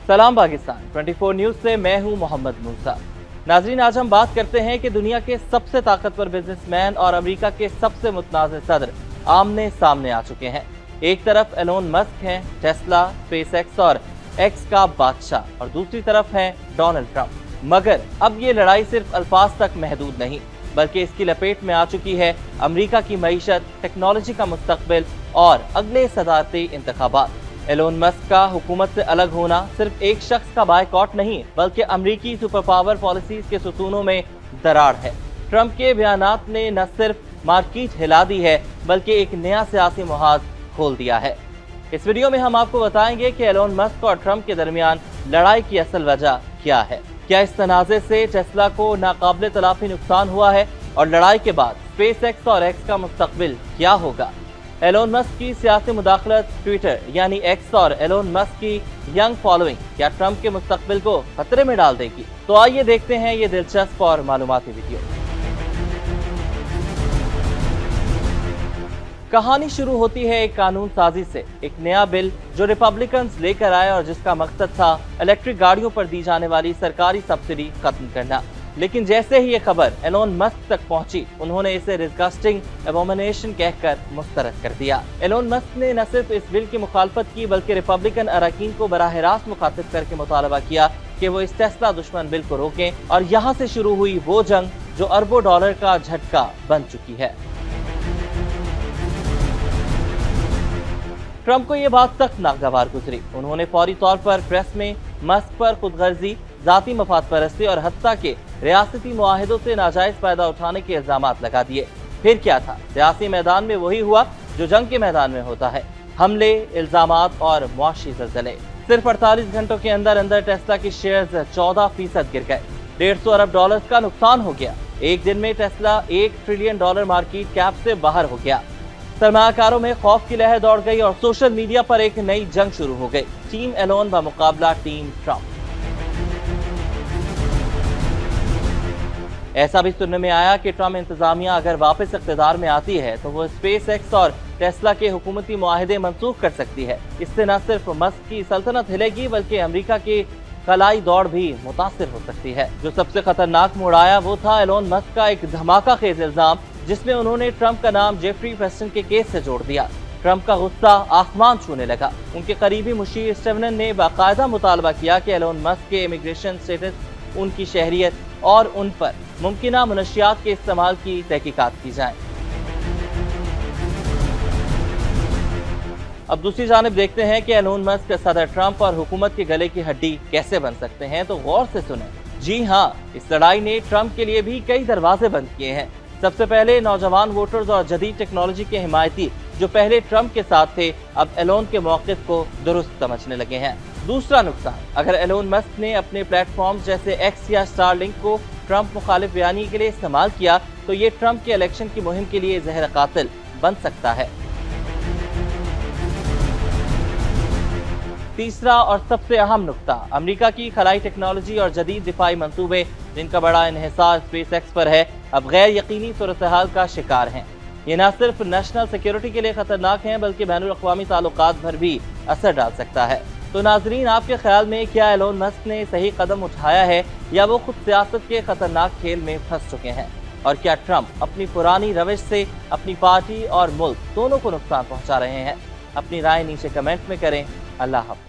सलाम पाकिस्तान 24 न्यूज से मैं हूं मोहम्मद मूसा। नाजरीन, आज हम बात करते हैं कि दुनिया के सबसे ताकतवर बिजनेसमैन और अमेरिका के सबसे मुतनाज़ सदर आमने सामने आ चुके हैं। एक तरफ एलोन मस्क हैं, टेस्ला, स्पेसएक्स और एक्स का बादशाह, और दूसरी तरफ हैं डोनाल्ड ट्रंप। मगर अब ये लड़ाई सिर्फ अल्फाज तक महदूद नहीं, बल्कि इसकी लपेट में आ चुकी है अमेरिका की मईशत, टेक्नोलॉजी का मुस्तकबिल और अगले सदारती इंतखाबात। एलोन मस्क का हुकूमत से अलग होना सिर्फ एक शख्स का बायकॉट नहीं, बल्कि अमरीकी सुपर पावर पॉलिसीज के सुतूनों में दरार है। ट्रंप के बयानात ने न सिर्फ मार्केट हिला दी है, बल्कि एक नया सियासी मुहाज खोल दिया है। इस वीडियो में हम आपको बताएंगे कि एलोन मस्क और ट्रंप के दरमियान लड़ाई की असल वजह क्या है, क्या इस तनाज़े से टेस्ला को नाकाबिले तलाफी नुकसान हुआ है, और लड़ाई के बाद स्पेसएक्स और एक्स का मुस्तकबिल क्या होगा। एलोन मस्क की सियासी मुदाखलत, ट्विटर यानी एक्स और एलोन मस्क की यंग फॉलोइंग क्या ट्रंप के मुस्तकबिल को खतरे में डाल देगी। तो आइए देखते हैं ये दिलचस्प और मालूमाती वीडियो। कहानी शुरू होती है एक कानून साजी से, एक नया बिल जो रिपब्लिकन्स लेकर आए और जिसका मकसद था इलेक्ट्रिक गाड़ियों पर दी जाने वाली सरकारी सब्सिडी खत्म करना। लेकिन जैसे ही ये खबर एलोन मस्क तक पहुंची, उन्होंने इसे डिस्गस्टिंग एबोमिनेशन कहकर मुस्तरद कर दिया। एलोन मस्क ने न सिर्फ इस बिल की मुखालफत की, बल्कि रिपब्लिकन अरकान को बराह रास्त मुखातिब करके मुतालबा किया कि वो इस टेस्ला दुश्मन बिल को रोकें, और यहाँ से शुरू हुई वो जंग जो अरबों डॉलर का झटका बन चुकी है। ट्रंप को यह बात सख्त नागवार गुजरी। उन्होंने फौरी तौर पर प्रेस में मस्क पर खुदगर्जी, जाती मफाद परस्ती और हत्ता के रियासती मुआहिदों से नाजायज फायदा उठाने के इल्जामात लगा दिए। फिर क्या था, सियासी मैदान में वही हुआ जो जंग के मैदान में होता है, हमले, इल्जामात और मुआशी ज़लज़ले। सिर्फ 48 घंटों के अंदर अंदर टेस्ला की शेयर्स 14% गिर गए, 150 अरब डॉलर का नुकसान हो गया। एक दिन में टेस्ला $1 ट्रिलियन मार्केट कैप से बाहर हो गया। सरमायाकारों में खौफ की लहर दौड़ गई और सोशल मीडिया पर एक नई जंग शुरू हो गई, टीम एलोन व मुकाबला टीम ट्रंप। ऐसा भी सुनने में आया कि ट्रंप इंतजामिया अगर वापस इख्तिदार में आती है तो वो स्पेसएक्स और टेस्ला के हुकूमती मुआहिदे मंसूख कर सकती है। इससे न सिर्फ मस्क की सल्तनत हिलेगी, बल्कि अमेरिका की खलाई दौड़ भी मुतासिर हो सकती है। जो सबसे खतरनाक मोड़ आया वो था एलोन मस्क का एक धमाका खेज इल्जाम, जिसमें उन्होंने ट्रंप का नाम जेफरी फेस्टन के केस से जोड़ दिया। ट्रंप का गुस्सा आसमान छूने लगा। उनके करीबी मुशीर स्टीवन ने बाकायदा मुतालबा किया कि एलोन मस्क के इमिग्रेशन स्टेटस, उनकी शहरियत और उन पर मुमकिना मनशियात के इस्तेमाल की तहकीकात की जाए। अब दूसरी जानिब देखते हैं कि एलोन मस्क सदर ट्रंप और हुकूमत के गले की हड्डी कैसे बन सकते हैं। तो गौर से सुने। जी हाँ, इस लड़ाई ने ट्रंप के लिए भी कई दरवाजे बंद किए हैं। सबसे पहले नौजवान वोटर्स और जदीद टेक्नोलॉजी के हिमायती जो पहले ट्रंप के साथ थे, अब एलोन के मौक़िफ़ को दुरुस्त समझने लगे हैं। दूसरा नुकसान, अगर एलोन मस्क ने अपने प्लेटफॉर्म जैसे एक्स या स्टारलिंक को ट्रंप मुखालिफ बयानी के लिए इस्तेमाल किया, तो ये ट्रंप के इलेक्शन की मुहिम के लिए जहर कातिल बन सकता है। तीसरा और सबसे अहम नुक्ता, अमेरिका की खलाई टेक्नोलॉजी और जदीद दिफाई मंसूबे, जिनका बड़ा इन्हिसार स्पेसएक्स पर है, अब गैर यकीनी सूरत-ए-हाल का शिकार हैं। ये न सिर्फ नेशनल सिक्योरिटी के लिए खतरनाक हैं, बल्कि बैनुल अक़वामी ताल्लुकात पर भी असर डाल सकता है। तो नाजरीन, आपके ख्याल में क्या एलोन मस्क ने सही कदम उठाया है, या वो खुद सियासत के खतरनाक खेल में फंस चुके हैं? और क्या ट्रंप अपनी पुरानी रविश से अपनी पार्टी और मुल्क दोनों को नुकसान पहुंचा रहे हैं? अपनी राय नीचे कमेंट में करें। अल्लाह हाफ़िज़।